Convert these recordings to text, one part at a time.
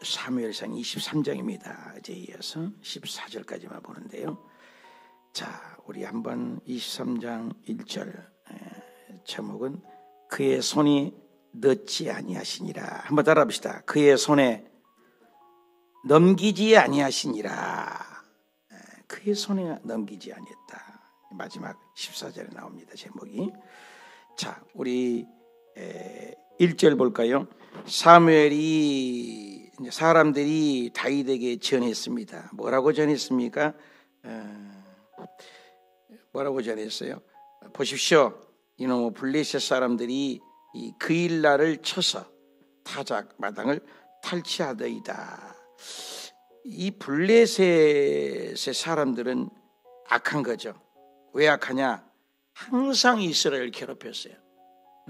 사무엘상 23장입니다. 이제 이어서 14절까지만 보는데요. 자, 우리 한번 23장 1절 제목은 그의 손이 넣지 아니하시니라. 한번 따라합시다. 그의 손에 넘기지 아니하시니라. 그의 손에 넘기지 아니했다. 마지막 14절에 나옵니다. 제목이. 자, 우리 1절 볼까요? 사무엘이 사람들이 다윗에게 전했습니다. 뭐라고 전했습니까? 뭐라고 전했어요? 보십시오. 이놈의 블레셋 사람들이 이 그일라를 쳐서 타작 마당을 탈취하더이다. 이 블레셋의 사람들은 악한 거죠. 왜 악하냐? 항상 이스라엘을 괴롭혔어요.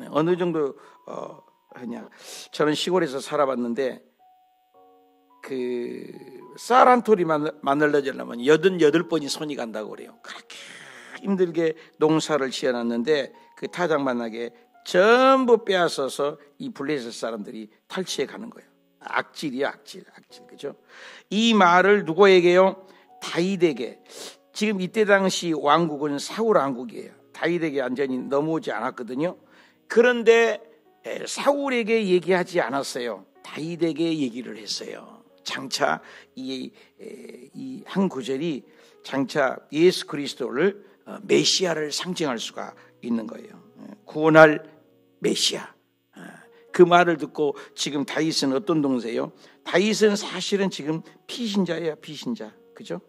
어느 정도 하냐? 저는 시골에서 살아봤는데 그 쌀 한 톨이 만들어지려면 88번이 손이 간다고 그래요. 그렇게 힘들게 농사를 지어놨는데 그 타작만하게 전부 빼앗아서 이 블레셋 사람들이 탈취해 가는 거예요. 악질이야, 악질, 그죠? 이 말을 누구에게요? 다윗에게. 지금 이때 당시 왕국은 사울 왕국이에요. 다윗에게 완전히 넘어오지 않았거든요. 그런데 사울에게 얘기하지 않았어요. 다윗에게 얘기를 했어요. 장차 이 한 구절이 장차 예수 그리스도를 메시아를 상징할 수가 있는 거예요. 구원할 메시아. 그 말을 듣고 지금 다윗은 어떤 동세요? 다윗은 사실은 지금 피신자예요, 피신자. 그죠?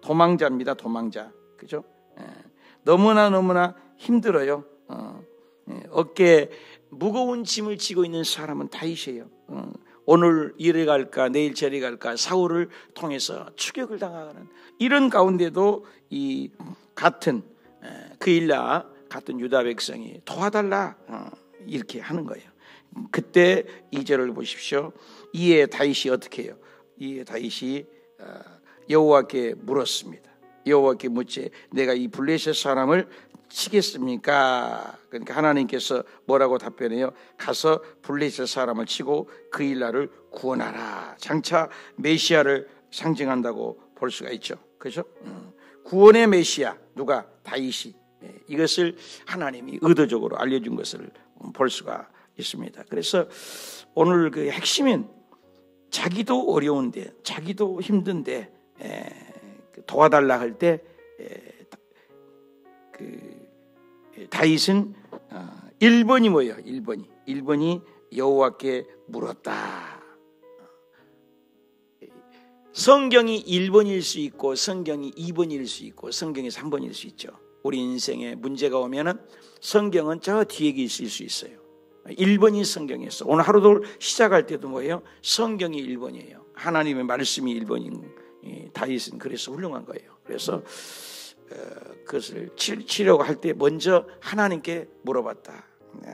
도망자입니다, 도망자. 그죠? 너무나 힘들어요. 어깨에 무거운 짐을 지고 있는 사람은 다윗이에요. 오늘 이리 갈까 내일 저리 갈까 사울을 통해서 추격을 당하는 이런 가운데도 이 같은 그일라 같은 유다 백성이 도와달라 이렇게 하는 거예요. 그때 2절을 보십시오. 이에 다윗이 어떻게 해요? 이에 다윗이 여호와께 물었습니다. 여호와께 묻지 내가 이 블레셋 사람을 치겠습니까? 그러니까 하나님께서 뭐라고 답변해요? 가서 블레셋 사람을 치고 그일라를 구원하라. 장차 메시아를 상징한다고 볼 수가 있죠. 그렇죠? 구원의 메시아 누가? 다윗이. 이것을 하나님이 의도적으로 알려준 것을 볼 수가 있습니다. 그래서 오늘 그 핵심은 자기도 어려운데 자기도 힘든데 도와달라 할 때 다윗은 1번이 뭐예요? 1번이 여호와께 물었다. 성경이 1번일 수 있고 성경이 2번일 수 있고 성경이 3번일 수 있죠. 우리 인생에 문제가 오면은 성경은 저 뒤에 있을 수 있어요. 1번이 성경이었어. 오늘 하루도 시작할 때도 뭐예요? 성경이 1번이에요. 하나님의 말씀이 1번인 다윗은 그래서 훌륭한 거예요. 그래서 그것을 치려고 할 때 먼저 하나님께 물어봤다.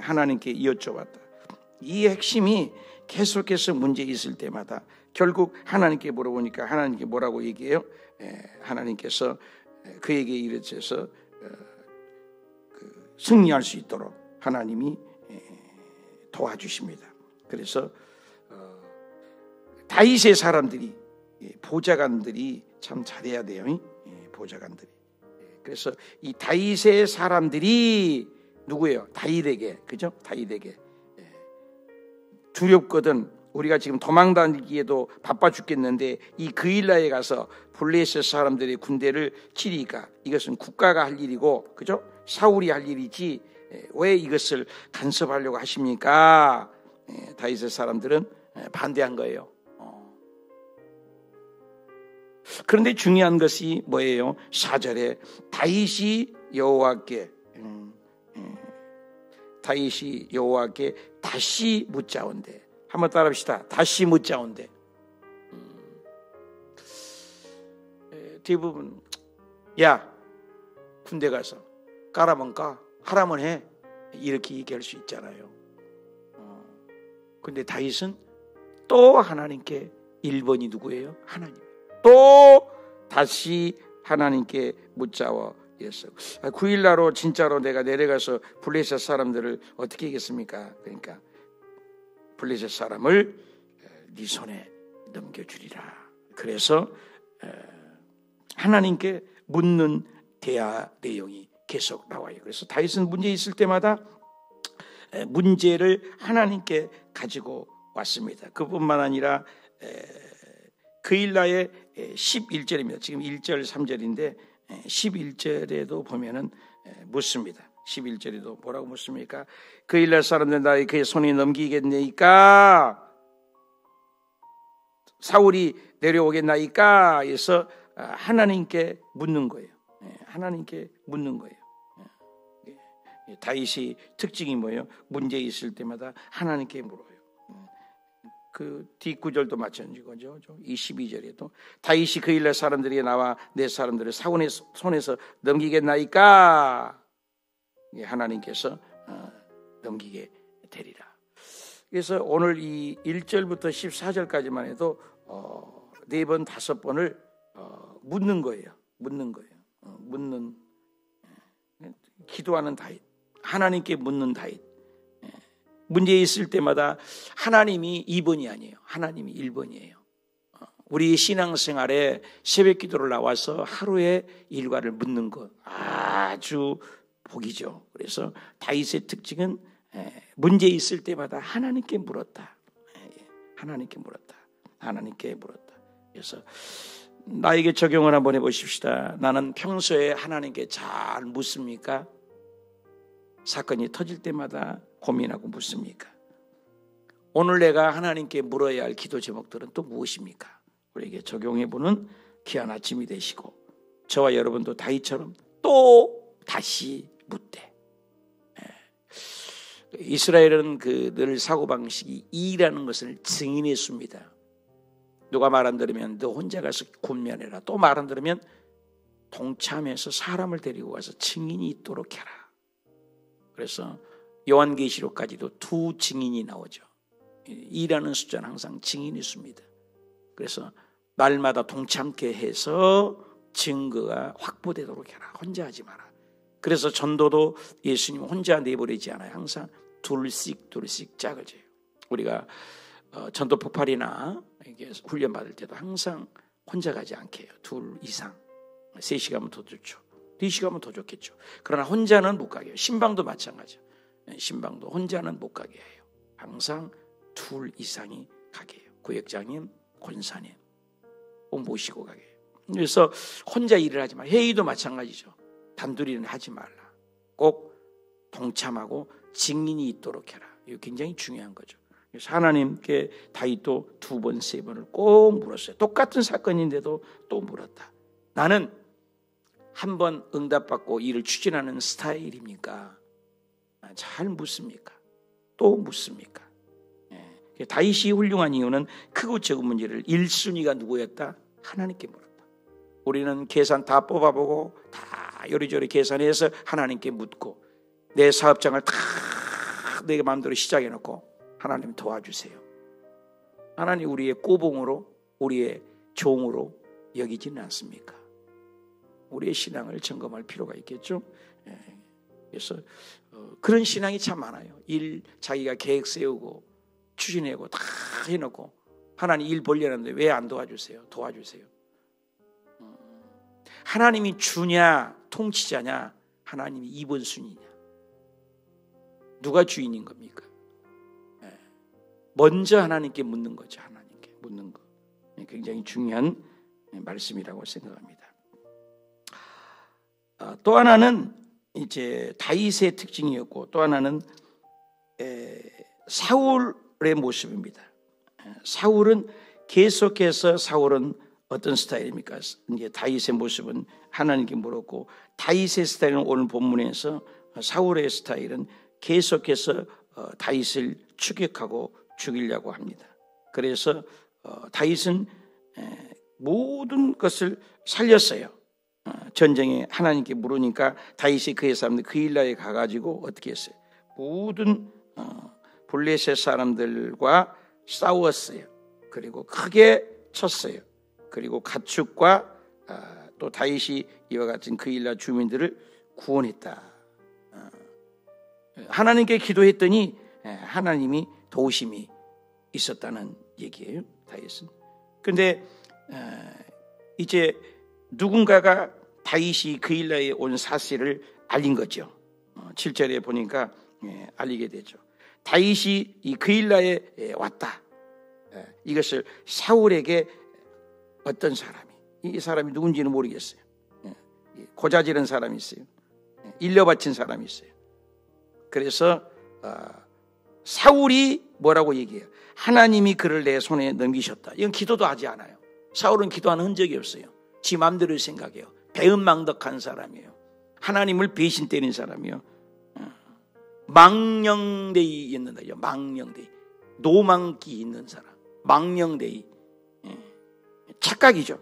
하나님께 여쭤봤다. 이 핵심이 계속해서 문제 있을 때마다 결국 하나님께 물어보니까 하나님께 뭐라고 얘기해요? 하나님께서 그에게 이르셔서 승리할 수 있도록 하나님이 도와주십니다. 그래서 다윗의 사람들이 보좌관들이 참 잘해야 돼요. 보좌관들이. 그래서 이 다윗의 사람들이 누구예요? 다윗에게. 그죠? 다윗에게. 두렵거든. 우리가 지금 도망다니기에도 바빠 죽겠는데 이 그일라에 가서 블레셋 사람들의 군대를 치리까 이것은 국가가 할 일이고 그죠? 사울이 할 일이지 왜 이것을 간섭하려고 하십니까? 다윗의 사람들은 반대한 거예요. 그런데 중요한 것이 뭐예요? 4절에 다윗이 여호와께 다시 묻자온대. 한번 따라합시다. 다시 묻자온대. 대부분 야 군대 가서 까라면 까 하라면 해 이렇게 얘기할 수 있잖아요. 근데 다윗은 또 하나님께 1번이 누구예요? 하나님. 또 다시 하나님께 묻자워 했어요. 9일날로 진짜로 내가 내려가서 블레셋 사람들을 어떻게 하겠습니까? 그러니까 블레셋 사람을 네 손에 넘겨주리라. 그래서 하나님께 묻는 대화 내용이 계속 나와요. 그래서 다윗은 문제 있을 때마다 문제를 하나님께 가지고 왔습니다. 그뿐만 아니라 그일라의 11절입니다. 지금 1절 3절인데 11절에도 보면은 묻습니다. 11절에도 뭐라고 묻습니까? 그일라 사람들 나의 그의 손에 넘기겠나이까? 사울이 내려오겠나이까? 해서 하나님께 묻는 거예요. 하나님께 묻는 거예요. 다윗이 특징이 뭐예요? 문제 있을 때마다 하나님께 물어요. 그 뒷구절도 마찬가지죠. 22절에도 다윗이 그일라 사람들이 나와 내 사람들을 사울의 손에서 넘기겠나이까? 하나님께서 넘기게 되리라. 그래서 오늘 이 1절부터 14절까지만 해도 4번 5번을 묻는 거예요. 묻는 기도하는 다윗, 하나님께 묻는 다윗. 문제 있을 때마다 하나님이 2번이 아니에요. 하나님이 1번이에요. 우리 신앙생활에 새벽 기도를 나와서 하루에 일과를 묻는 것 아주 복이죠. 그래서 다윗의 특징은 문제 있을 때마다 하나님께 물었다. 하나님께 물었다. 그래서 나에게 적용을 한번 해보십시다. 나는 평소에 하나님께 잘 묻습니까? 사건이 터질 때마다 고민하고 묻습니까? 오늘 내가 하나님께 물어야 할 기도 제목들은 또 무엇입니까? 우리에게 적용해보는 귀한 아침이 되시고 저와 여러분도 다윗처럼 또 다시 묻되. 이스라엘은 늘 사고방식이 이라는 것을 증인했습니다. 누가 말 안 들으면 너 혼자 가서 군면해라. 또 말 안 들으면 동참해서 사람을 데리고 가서 증인이 있도록 해라. 그래서 요한계시록까지도 2 증인이 나오죠. 2라는 숫자는 항상 증인이 있습니다. 그래서 날마다 동참케 해서 증거가 확보되도록 해라. 혼자 하지 마라. 그래서 전도도 예수님 혼자 내버리지 않아요. 항상 둘씩 짝을 재요. 우리가 전도 폭발이나 이게 훈련 받을 때도 항상 혼자 가지 않게 해요. 2 이상. 3시 가면 더 좋죠. 4시 가면 더 좋겠죠. 그러나 혼자는 못 가게 해요. 신방도 마찬가지죠. 신방도 혼자는 못 가게 해요. 항상 2 이상이 가게 해요. 구역장님, 권사님 꼭 모시고 가게 해요. 그래서 혼자 일을 하지 마. 회의도 마찬가지죠. 단둘이는 하지 말라. 꼭 동참하고 증인이 있도록 해라. 이거 굉장히 중요한 거죠. 그래서 하나님께 다윗도 2번, 3번을 꼭 물었어요. 똑같은 사건인데도 또 물었다. 나는 한 번 응답받고 일을 추진하는 스타일입니까? 잘 묻습니까? 또 묻습니까? 다윗이 훌륭한 이유는 크고 적은 문제를 1순위가 누구였다? 하나님께 물었다. 우리는 계산 다 뽑아보고 다 요리조리 계산해서 하나님께 묻고 내 사업장을 다 내 마음대로 시작해놓고 하나님 도와주세요. 하나님 우리의 꼬봉으로 우리의 종으로 여기지는 않습니까? 우리의 신앙을 점검할 필요가 있겠죠. 그래서 그런 신앙이 참 많아요. 일 자기가 계획 세우고 추진하고 다 해놓고 하나님 일 벌려는데 왜 안 도와주세요? 도와주세요. 하나님이 주냐 통치자냐, 하나님이 2번 순위냐, 누가 주인인 겁니까? 먼저 하나님께 묻는 거죠. 하나님께 묻는 거 굉장히 중요한 말씀이라고 생각합니다. 또 하나는 이제 다윗의 특징이었고, 또 하나는 사울의 모습입니다. 사울은 계속해서 어떤 스타일입니까? 이제 다윗의 모습은 하나님께 물었고, 다윗의 스타일은 오늘 본문에서 사울의 스타일은 계속해서 다윗을 추격하고 죽이려고 합니다. 그래서 다윗은 모든 것을 살렸어요. 전쟁에 하나님께 물으니까 다윗이 그의 사람들 그일라에 가가지고 어떻게 했어요? 모든 블레셋 사람들과 싸웠어요. 그리고 크게 쳤어요. 그리고 가축과 또 다윗이 이와 같은 그일라 주민들을 구원했다. 하나님께 기도했더니 하나님이 도우심이 있었다는 얘기예요. 다윗은 그런데 이제 누군가가 다윗이 그일라에 온 사실을 알린 거죠. 7절에 보니까 알리게 되죠. 다윗이 이 그일라에 왔다. 이것을 사울에게 어떤 사람이, 이 사람이 누군지는 모르겠어요. 고자지른 사람이 있어요. 일려 바친 사람이 있어요. 그래서 사울이 뭐라고 얘기해요? 하나님이 그를 내 손에 넘기셨다. 이건 기도도 하지 않아요. 사울은 기도하는 흔적이 없어요. 지 마음대로 생각해요. 배은망덕한 사람이에요. 하나님을 배신 때린 사람이에요. 망령되이 있는 거죠. 망령되이. 노망기 있는 사람. 망령되이. 착각이죠.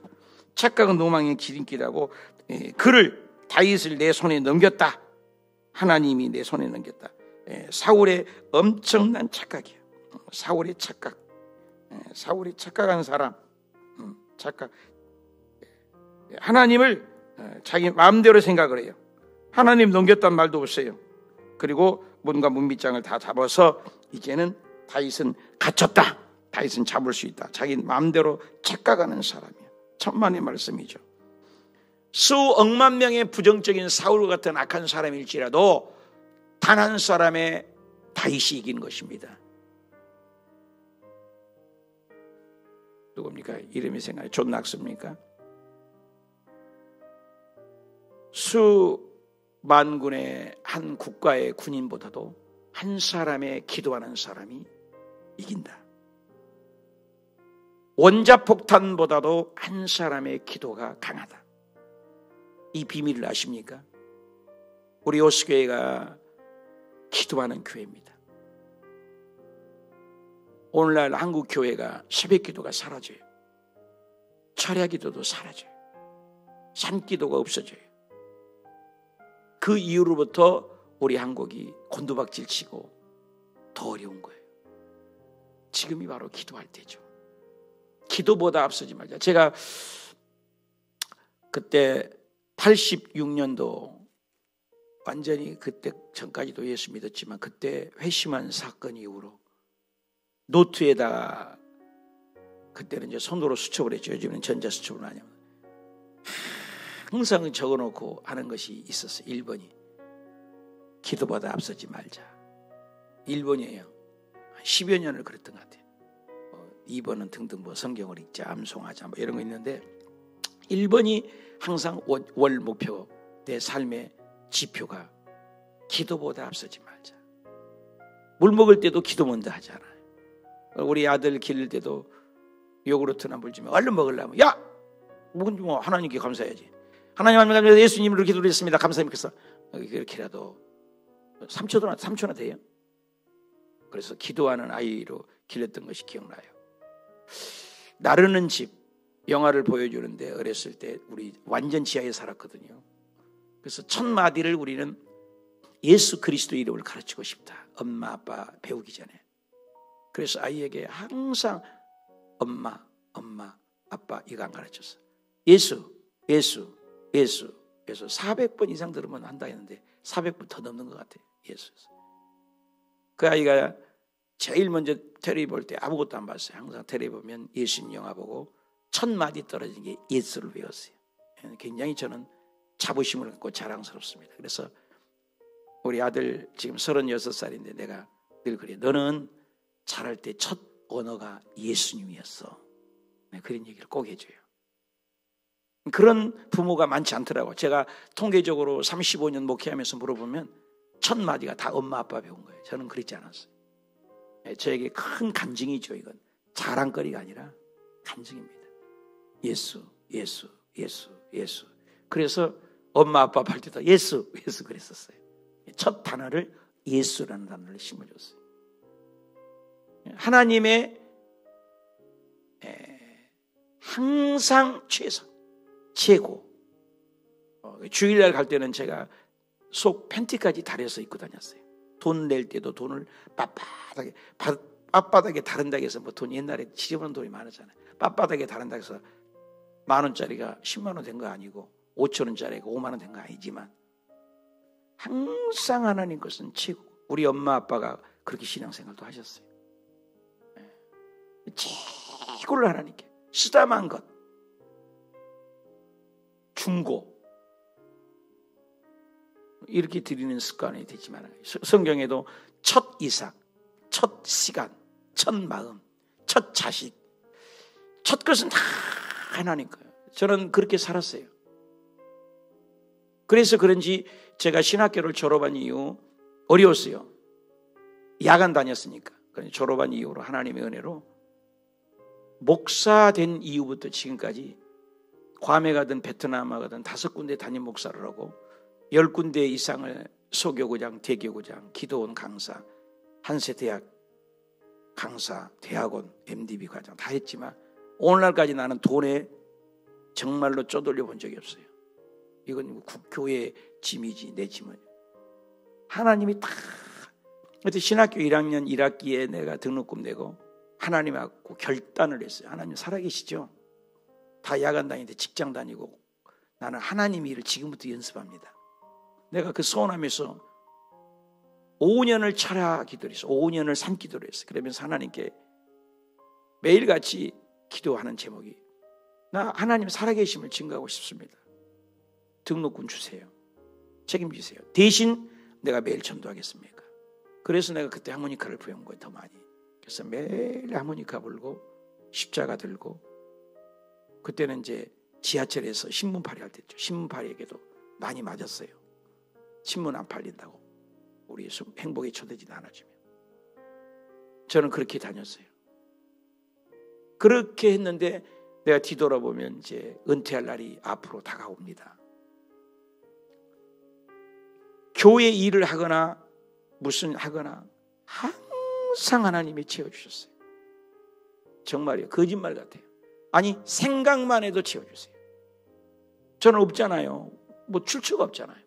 착각은 노망의 기름기라고. 그를, 다윗을 내 손에 넘겼다. 하나님이 내 손에 넘겼다. 사울의 엄청난 착각이에요. 사울의 착각. 사울이 착각한 사람. 착각. 하나님을 자기 마음대로 생각을 해요. 하나님 넘겼단 말도 없어요. 그리고 문과 문빗장을 다 잡아서 이제는 다윗은 갇혔다. 다윗은 잡을 수 있다. 자기 마음대로 착각하는 사람이에요. 천만의 말씀이죠. 수억만 명의 부정적인 사울 같은 악한 사람일지라도 단 한 사람의 다윗이 이긴 것입니다. 누굽니까? 이름이 생각나요. 존 낙스입니까? 수만군의 한 국가의 군인보다도 한 사람의 기도하는 사람이 이긴다. 원자폭탄보다도 한 사람의 기도가 강하다. 이 비밀을 아십니까? 우리 요스교회가 기도하는 교회입니다. 오늘날 한국 교회가 새벽 기도가 사라져요. 철야 기도도 사라져요. 산 기도가 없어져요. 그 이후로부터 우리 한국이 곤두박질 치고 더 어려운 거예요. 지금이 바로 기도할 때죠. 기도보다 앞서지 말자. 제가 그때 86년도 완전히 그때 전까지도 예수 믿었지만 그때 회심한 사건 이후로 노트에다가 그때는 이제 손으로 수첩을 했죠. 요즘은 전자수첩은 아니야. 항상 적어놓고 하는 것이 있었어요. 1번이 기도보다 앞서지 말자. 1번이에요. 10여 년을 그랬던 것 같아요. 2번은 등등 뭐 성경을 읽자, 암송하자 뭐 이런 거 있는데 1번이 항상 월 목표, 내 삶의 지표가 기도보다 앞서지 말자. 물 먹을 때도 기도 먼저 하잖아요. 우리 아들 기를 때도 요구르트나 물 주면 얼른 먹으려면 야! 뭐 하나님께 감사해야지. 하나님 감사합니다. 예수님으로 기도했습니다. 감사합니다. 그렇게라도 3초나 돼요. 그래서 기도하는 아이로 길렀던 것이 기억나요. 나르는 집 영화를 보여주는데 어렸을 때 우리 완전 지하에 살았거든요. 그래서 첫 마디를 우리는 예수 그리스도 이름을 가르치고 싶다. 엄마 아빠 배우기 전에. 그래서 아이에게 항상 엄마 아빠 이거 안 가르쳤어. 예수 400번 이상 들으면 한다 했는데 400번 더 넘는 것 같아요. 예수. 그 아이가 제일 먼저 텔레비 볼 때 아무것도 안 봤어요. 항상 텔레비 보면 예수님 영화 보고 첫 마디 떨어진 게 예수를 외웠어요. 굉장히 저는 자부심을 갖고 자랑스럽습니다. 그래서 우리 아들 지금 36살인데 내가 늘 그래. 너는 자랄 때 첫 언어가 예수님이었어. 그런 얘기를 꼭 해줘요. 그런 부모가 많지 않더라고요. 제가 통계적으로 35년 목회하면서 물어보면 첫 마디가 다 엄마 아빠 배운 거예요. 저는 그렇지 않았어요. 저에게 큰 간증이죠. 이건 자랑거리가 아니라 간증입니다. 예수. 그래서 엄마 아빠 할 때도 예수 그랬었어요. 첫 단어를 예수라는 단어를 심어줬어요. 하나님의 항상 최고. 주일날 갈 때는 제가 속 팬티까지 다려서 입고 다녔어요. 돈 낼 때도 돈을 빳빳하게 다른다고 해서 뭐 돈 옛날에 지저분한 돈이 많았잖아요. 빳빳하게 다른다고 해서 10,000원짜리가 10만 원 된 거 아니고 5,000원짜리가 5만 원 된 거 아니지만 항상 하나님 것은 최고. 우리 엄마 아빠가 그렇게 신앙생활도 하셨어요. 최고를 하나님께. 쓰다만 것, 중고 이렇게 드리는 습관이 되지만 성경에도 첫 이삭, 첫 시간, 첫 마음, 첫 자식, 첫 것은 다 하나님 거예요. 저는 그렇게 살았어요. 그래서 그런지 제가 신학교를 졸업한 이후 어려웠어요. 야간 다녔으니까. 졸업한 이후로 하나님의 은혜로 목사 된 이후부터 지금까지 괌에 가든 베트남에 가든 5군데 담임 목사를 하고 10군데 이상을 소교구장, 대교구장, 기도원 강사, 한세대학 강사, 대학원, MDB 과정 다 했지만 오늘날까지 나는 돈에 정말로 쪼들려 본 적이 없어요. 이건 교회의 짐이지 내 짐은. 하나님이 다. 그때 신학교 1학년 1학기에 내가 등록금 내고 하나님하고 결단을 했어요. 하나님 살아계시죠? 다 야간 다니는데 직장 다니고 나는 하나님 일을 지금부터 연습합니다. 내가 그 소원하면서 5년을 철야 기도를 했어요. 5년을 삼기도를 했어요. 그러면서 하나님께 매일같이 기도하는 제목이 나 하나님 살아계심을 증거하고 싶습니다. 등록금 주세요. 책임지세요. 대신 내가 매일 전도하겠습니까? 그래서 내가 그때 하모니카를 배운 거예요. 더 많이. 그래서 매일 하모니카 불고 십자가 들고 그때는 이제 지하철에서 신문 발행할 때죠. 신문 발행에도 많이 맞았어요. 신문 안 팔린다고. 우리 행복에 초대지도 않아주면. 저는 그렇게 다녔어요. 그렇게 했는데 내가 뒤돌아보면 이제 은퇴할 날이 앞으로 다가옵니다. 교회 일을 하거나 무슨 하거나 항상 하나님이 채워주셨어요. 정말이에요. 거짓말 같아요. 아니 생각만 해도 채워주세요. 저는 없잖아요. 뭐 출처가 없잖아요.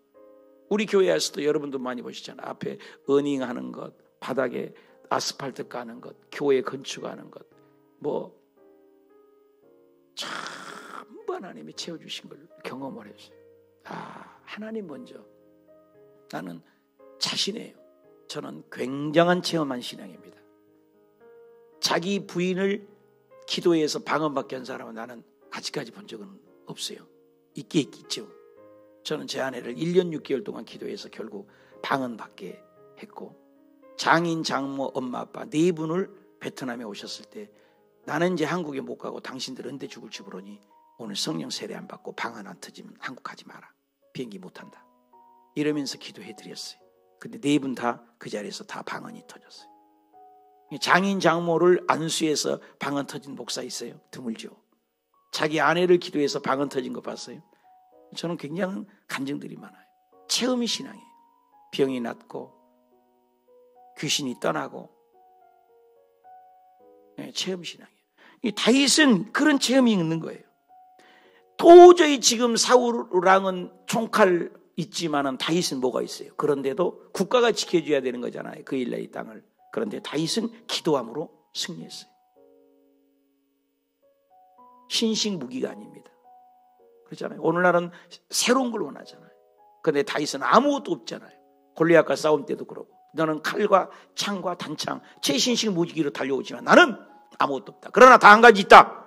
우리 교회에서도 여러분도 많이 보시잖아요. 앞에 어닝하는 것, 바닥에 아스팔트 까는 것, 교회 건축하는 것, 뭐 전부 하나님이 채워주신 걸 경험을 했어요. 아, 하나님 먼저. 나는 자신이에요. 저는 굉장한 체험한 신앙입니다. 자기 부인을 기도해서 방언받게 한 사람은 나는 아직까지 본 적은 없어요. 있겠죠. 저는 제 아내를 1년 6개월 동안 기도해서 결국 방언받게 했고 장인, 장모, 엄마, 아빠 4분을 베트남에 오셨을 때 나는 이제 한국에 못 가고 당신들 언제 죽을지 모르니 오늘 성령 세례 안 받고 방언 안 터지면 한국 가지 마라. 비행기 못 탄다. 이러면서 기도해드렸어요. 근데 4분 다 그 자리에서 다 방언이 터졌어요. 장인, 장모를 안수해서 방언 터진 목사 있어요? 드물죠. 자기 아내를 기도해서 방언 터진 거 봤어요? 저는 굉장한 간증들이 많아요. 체험이 신앙이에요. 병이 낫고 귀신이 떠나고 체험 신앙이에요. 이 다윗은 그런 체험이 있는 거예요. 도저히 지금 사울왕은 총칼 있지만은 다윗은 뭐가 있어요? 그런데도 국가가 지켜줘야 되는 거잖아요. 그 일레의 땅을. 그런데 다윗은 기도함으로 승리했어요. 신식 무기가 아닙니다. 그렇잖아요. 오늘날은 새로운 걸 원하잖아요. 그런데 다윗은 아무것도 없잖아요. 골리앗과 싸움 때도 그러고 너는 칼과 창과 단창 최신식 무기로 달려오지만 나는 아무것도 없다. 그러나 다 한 가지 있다.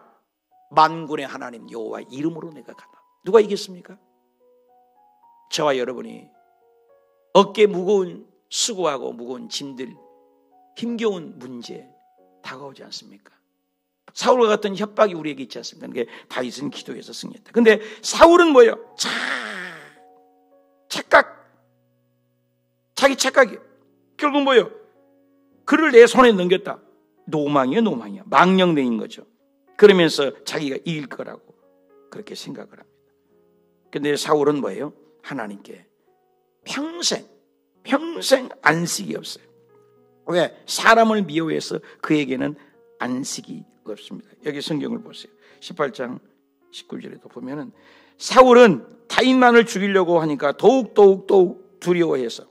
만군의 하나님 여호와의 이름으로 내가 간다. 누가 이겼습니까? 저와 여러분이 어깨 무거운 수고하고 무거운 짐들 힘겨운 문제 다가오지 않습니까? 사울과 같은 협박이 우리에게 있지 않습니까? 그게 다윗은 기도해서 승리했다. 근데 사울은 뭐예요? 착각. 자기 착각이에요. 결국 뭐예요? 그를 내 손에 넘겼다. 노망이야. 망령되인 거죠. 그러면서 자기가 이길 거라고 그렇게 생각을 합니다. 근데 사울은 뭐예요? 하나님께 평생 안식이 없어요. 왜? 사람을 미워해서 그에게는 안식이 없습니다. 여기 성경을 보세요. 18장 19절에도 보면은 사울은 다윗만을 죽이려고 하니까 더욱 두려워해서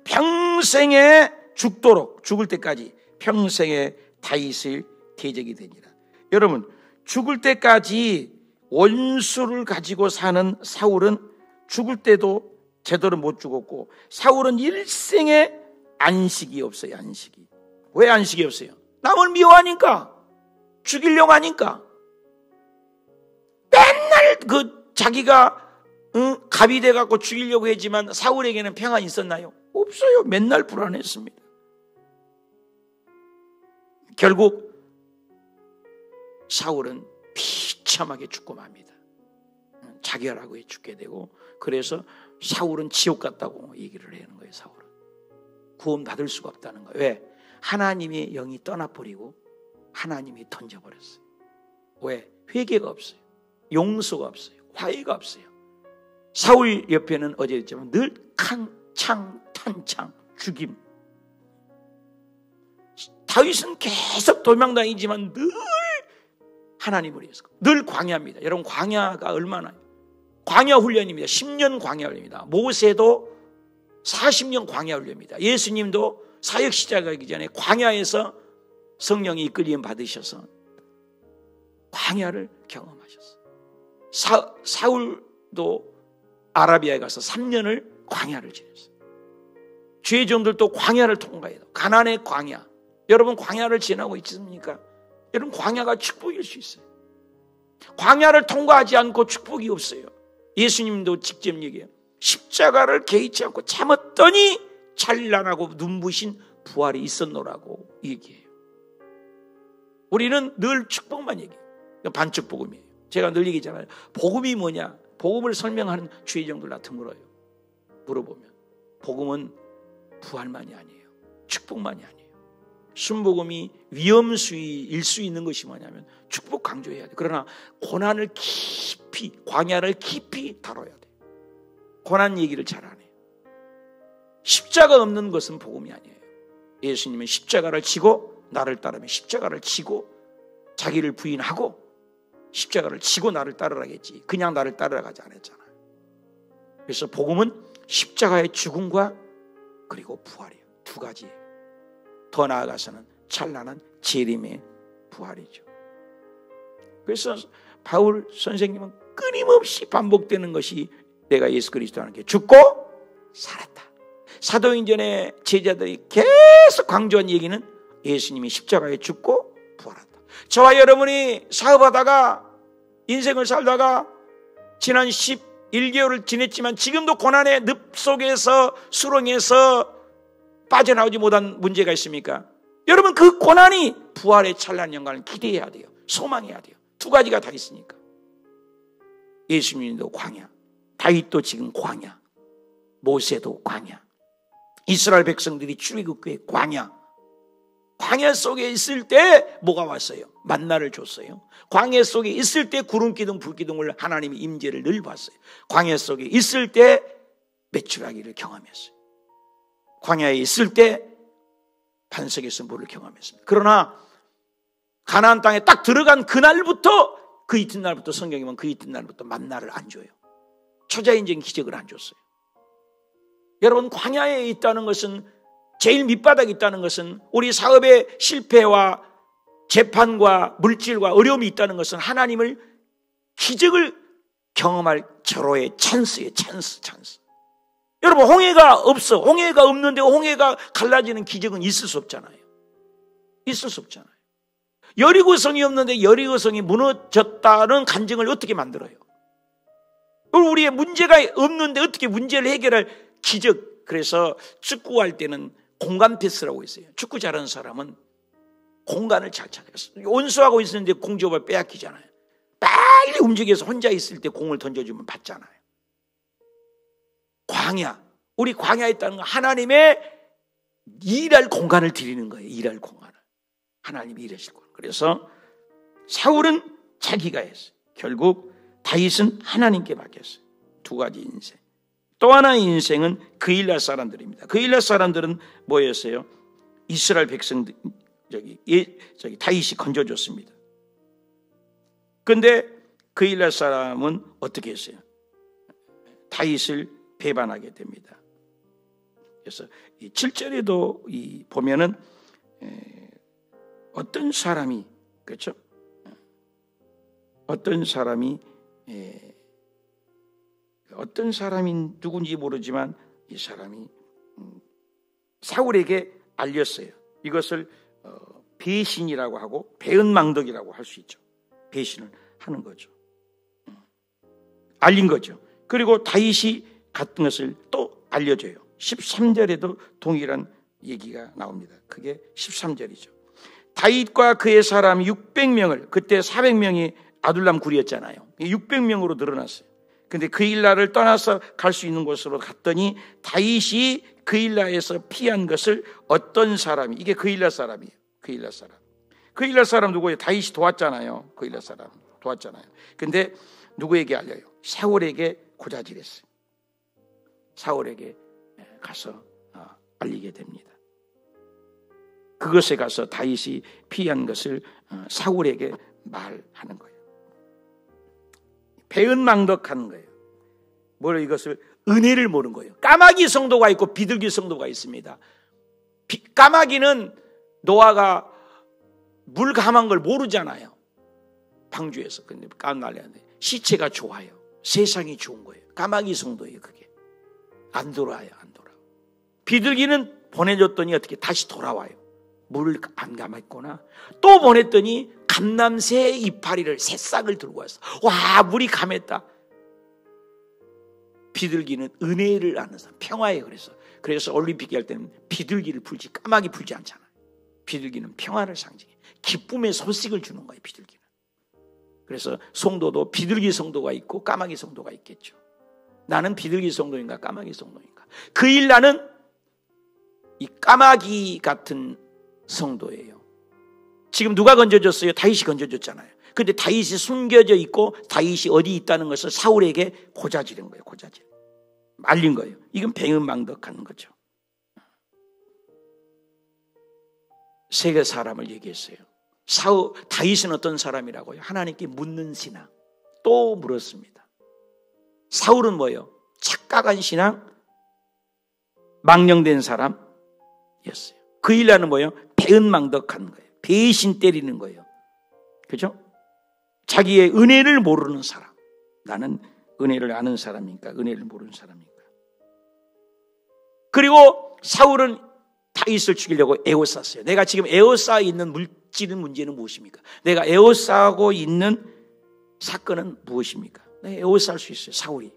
평생에 죽도록 죽을 때까지 평생에 다윗을 대적이 되니라. 여러분 죽을 때까지 원수를 가지고 사는 사울은 죽을 때도 제대로 못 죽었고 사울은 일생에 안식이 없어요. 안식이. 왜 안식이 없어요? 남을 미워하니까 죽이려고 하니까 자기가 갑이 돼갖고 죽이려고 했지만 사울에게는 평안이 있었나요? 없어요. 맨날 불안했습니다. 결국 사울은 비참하게 죽고 맙니다. 자결하고 죽게 되고, 그래서 사울은 지옥 같다고 얘기를 하는 거예요. 사울은 구원 받을 수가 없다는 거예요. 왜? 하나님의 영이 떠나버리고 하나님이 던져버렸어요. 왜? 회개가 없어요. 용서가 없어요. 화해가 없어요. 사울 옆에는 어제 했지만 늘 캉창 탄창 죽임. 다윗은 계속 도망다니지만 늘 하나님을 위해서, 늘 광야입니다. 여러분, 광야가 얼마나, 광야 훈련입니다. 10년 광야 훈련입니다. 모세도 40년 광야 훈련입니다. 예수님도 사역 시작하기 전에 광야에서 성령이 이끌림 받으셔서 광야를 경험하셨어요. 사울도 아라비아에 가서 3년을 광야를 지냈어요. 주의 종들도 광야를 통과해요. 가나안의 광야. 여러분, 광야를 지나고 있습니까? 여러분, 광야가 축복일 수 있어요. 광야를 통과하지 않고 축복이 없어요. 예수님도 직접 얘기해요. 십자가를 개의치 않고 참았더니 찬란하고 눈부신 부활이 있었노라고 얘기해요. 우리는 늘 축복만 얘기해요. 반쪽 복음이에요. 제가 늘 얘기잖아요. 복음이 뭐냐? 복음을 설명하는 주의종들 나 드물어요. 물어보면 복음은 부활만이 아니에요. 축복만이 아니에요. 순복음이 위험수위일 수 있는 것이 뭐냐면 축복 강조해야 돼요. 그러나 고난을 깊이, 광야를 깊이 다뤄야 돼요. 고난 얘기를 잘 안 해요. 십자가 없는 것은 복음이 아니에요. 예수님은 십자가를 지고 나를 따르면 십자가를 지고 자기를 부인하고 십자가를 지고 나를 따르라겠지, 그냥 나를 따르라가지 않았잖아요. 그래서 복음은 십자가의 죽음과 그리고 부활이에요. 두 가지예요. 더 나아가서는 찬란한 재림의 부활이죠. 그래서 바울 선생님은 끊임없이 반복되는 것이 내가 예수 그리스도와 함께 죽고 살았다. 사도행전의 제자들이 계속 강조한 얘기는 예수님이 십자가에 죽고 부활한다. 저와 여러분이 사업하다가 인생을 살다가 지난 11개월을 지냈지만 지금도 고난의 늪 속에서 수렁에서 빠져나오지 못한 문제가 있습니까? 여러분, 그 고난이 부활의 찬란한 영광을 기대해야 돼요. 소망해야 돼요. 두 가지가 다 있으니까. 예수님도 광야, 다윗도 지금 광야, 모세도 광야, 이스라엘 백성들이 출애굽교회 광야. 광야 속에 있을 때 뭐가 왔어요? 만나를 줬어요. 광야 속에 있을 때 구름기둥 불기둥을 하나님이 임재를 늘 봤어요. 광야 속에 있을 때 메추라기를 경험했어요. 광야에 있을 때 반석에서 물을 경험했습니다. 그러나 가나안 땅에 딱 들어간 그날부터, 그 이튿날부터, 성경에 보면 그 이튿날부터 만나를 안 줘요. 초자연적인 기적을 안 줬어요. 여러분, 광야에 있다는 것은, 제일 밑바닥에 있다는 것은, 우리 사업의 실패와 재판과 물질과 어려움이 있다는 것은 하나님을, 기적을 경험할 절호의 찬스예요. 찬스. 여러분, 홍해가 없어. 홍해가 없는데 홍해가 갈라지는 기적은 있을 수 없잖아요. 있을 수 없잖아요. 여리고성이 없는데 여리고성이 무너졌다는 간증을 어떻게 만들어요? 우리의 문제가 없는데 어떻게 문제를 해결할 기적. 그래서 축구할 때는 공간 패스라고 있어요. 축구 잘하는 사람은 공간을 잘 찾아요. 원수하고 있는데 공 줘봐 빼앗기잖아요. 빨리 움직여서 혼자 있을 때 공을 던져주면 받잖아요. 광야, 우리 광야에 있다는 건 하나님의 일할 공간을 드리는 거예요. 일할 공간을. 하나님이 일하실 거예요. 그래서 사울은 자기가 했어요. 결국 다윗은 하나님께 맡겼어요. 두 가지 인생. 또 하나의 인생은 그일라 사람들입니다. 그일라 사람들은 뭐였어요? 이스라엘 백성들, 다윗이 건져줬습니다. 그런데 그일라 사람은 어떻게 했어요? 다윗을 배반하게 됩니다. 그래서 이 7절에도 보면은 어떤 사람이, 그렇죠? 어떤 사람이 누군지 모르지만 이 사람이 사울에게 알렸어요. 이것을 배신이라고 하고 배은망덕이라고 할 수 있죠. 배신을 하는 거죠. 알린 거죠. 그리고 다윗이 같은 것을 또 알려줘요. 13절에도 동일한 얘기가 나옵니다. 그게 13절이죠. 다윗과 그의 사람 600명을, 그때 400명이 아둘람 굴이었잖아요. 600명으로 늘어났어요. 근데 그일라를 떠나서 갈 수 있는 곳으로 갔더니 다윗이 그일라에서 피한 것을 어떤 사람이, 이게 그일라 사람이에요. 그일라 사람. 그일라 사람 누구예요? 다윗이 도왔잖아요. 그일라 사람 도왔잖아요. 근데 누구에게 알려요? 사울에게 고자질했어요. 사울에게 가서 알리게 됩니다. 그것에 가서 다윗이 피한 것을 사울에게 말하는 거예요. 배은망덕하는 거예요. 뭘 이것을 은혜를 모르는 거예요. 까마귀 성도가 있고 비둘기 성도가 있습니다. 까마귀는 노아가 물 감한 걸 모르잖아요. 방주에서. 근데 깜날렸는데 시체가 좋아요. 세상이 좋은 거예요. 까마귀 성도예요. 그게 안 돌아와요. 안 돌아. 비둘기는 보내줬더니 어떻게 다시 돌아와요. 물을 안 감았구나. 또 보냈더니 감남새 이파리를 새싹을 들고 왔어. 와, 물이 감했다. 비둘기는 은혜를 아는 사람, 평화예요. 그래서 올림픽 할 때는 비둘기를 풀지 까마귀 풀지 않잖아요. 비둘기는 평화를 상징해. 기쁨의 소식을 주는 거예요. 비둘기는. 그래서 성도도 비둘기 성도가 있고 까마귀 성도가 있겠죠. 나는 비둘기 성도인가 까마귀 성도인가. 그일라는 이 까마귀 같은 성도예요. 지금 누가 건져줬어요? 다윗이 건져줬잖아요. 근데 다윗이 숨겨져 있고 다윗이 어디 있다는 것을 사울에게 고자지른 거예요. 고자질. 알린 거예요. 이건 배은망덕하는 거죠. 세계 사람을 얘기했어요. 다윗은 어떤 사람이라고요? 하나님께 묻는 신앙. 또 물었습니다. 사울은 뭐예요? 착각한 신앙, 망령된 사람이었어요. 그일라는 뭐예요? 배은망덕하는 거예요. 배신 때리는 거예요. 그죠? 자기의 은혜를 모르는 사람. 나는 은혜를 아는 사람인가? 은혜를 모르는 사람인가? 그리고 사울은 다윗을 죽이려고 에워쌌어요. 내가 지금 에워싸 있는 물질은 문제는 무엇입니까? 내가 에워싸고 있는 사건은 무엇입니까? 내가 에워쌀 수 있어요. 사울이.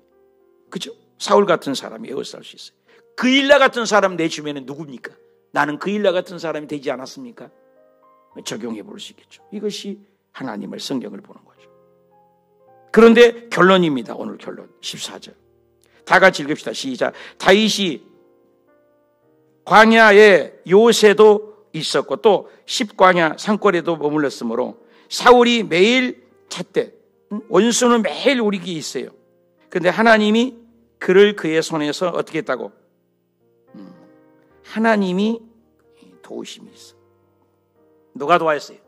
그죠? 사울 같은 사람이 에워쌀 수 있어요. 그일라 같은 사람 내 주변에 누굽니까? 나는 그일라 같은 사람이 되지 않았습니까? 적용해 볼 수 있겠죠. 이것이 하나님의 성경을 보는 거죠. 그런데 결론입니다. 오늘 결론 14절. 다 같이 읽읍시다. 시작. 다윗이 광야에 요새도 있었고 또 십광야 산골에도 머물렀으므로 사울이 매일 찾되 원수는 매일 우리에게 있어요. 그런데 하나님이 그를 그의 손에서 어떻게 했다고? 하나님이 도우심이 있어. 누가 도와줬어요?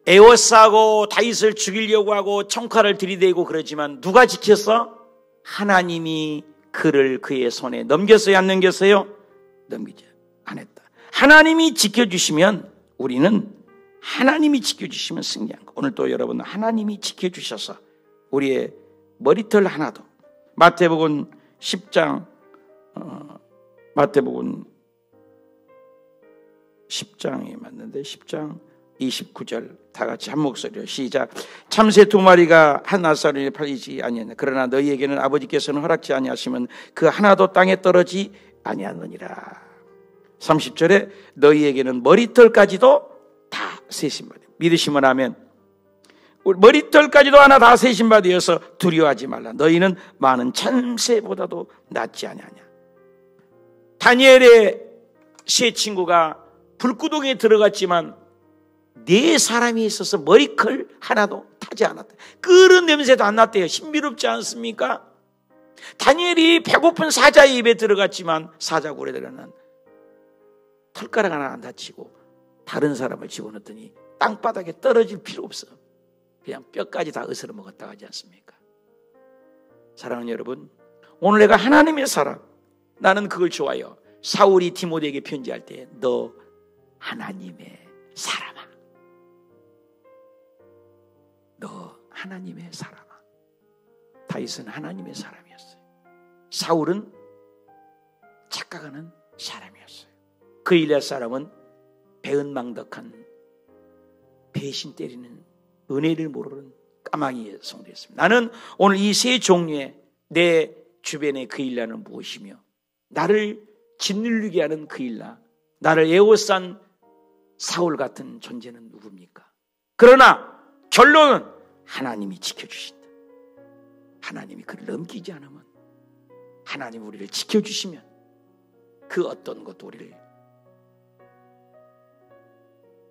에워싸고 다윗을 죽이려고 하고 청칼을 들이대고 그러지만 누가 지켰어? 하나님이 그를 그의 손에 넘겼어요? 안 넘겼어요? 넘기지 않았다. 하나님이 지켜주시면 우리는 하나님이 지켜주시면 승리한 거. 오늘 또 여러분 하나님이 지켜주셔서 우리의 머리털 하나도 마태복음 10장 마태복음 10장에 맞는데 10장 29절 다 같이 한 목소리로 시작. 참새 2마리가 한 나사로에 팔리지 아니하냐. 그러나 너희에게는 아버지께서는 허락지 아니하시면 그 하나도 땅에 떨어지 아니하느니라. 30절에 너희에게는 머리털까지도 다 세신받아. 믿으시면 하면 머리털까지도 하나 다 세신받으어서 두려워하지 말라. 너희는 많은 참새보다도 낫지 아니하냐. 다니엘의 세 친구가 불구덩이에 들어갔지만 4사람이 있어서 머리털 하나도 타지 않았다. 끓은 냄새도 안 났대요. 신비롭지 않습니까? 다니엘이 배고픈 사자의 입에 들어갔지만 사자굴에 들어가는 털가락 하나 안 다치고 다른 사람을 집어넣더니 땅바닥에 떨어질 필요 없어. 그냥 뼈까지 다 으스러 먹었다 하지 않습니까? 사랑하는 여러분, 오늘 내가 하나님의 사람, 나는 그걸 좋아해요. 사울이 디모데에게 편지할 때 너 하나님의 사람아, 너 하나님의 사람아. 다윗은 하나님의 사람이었어요. 사울은 착각하는 사람이었어요. 그일라 사람은 배은망덕한 배신 때리는 은혜를 모르는 까마귀에 성도였습니다. 나는 오늘 이 세 종류의 내 주변의 그 일라는 무엇이며 나를 짓누르게 하는 그 일라, 나를 에워싼 사울 같은 존재는 누굽니까? 그러나 결론은 하나님이 지켜주신다. 하나님이 그를 넘기지 않으면, 하나님 우리를 지켜주시면 그 어떤 것도 우리를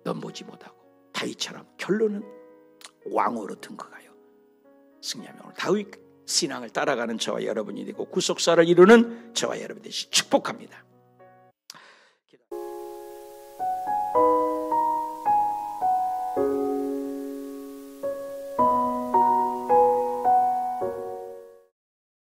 넘보지 못하고 다윗처럼 결론은 왕으로 등극하여 승리하며 오늘 다윗 신앙을 따라가는 저와 여러분이 되고 구속사를 이루는 저와 여러분 되시 축복합니다.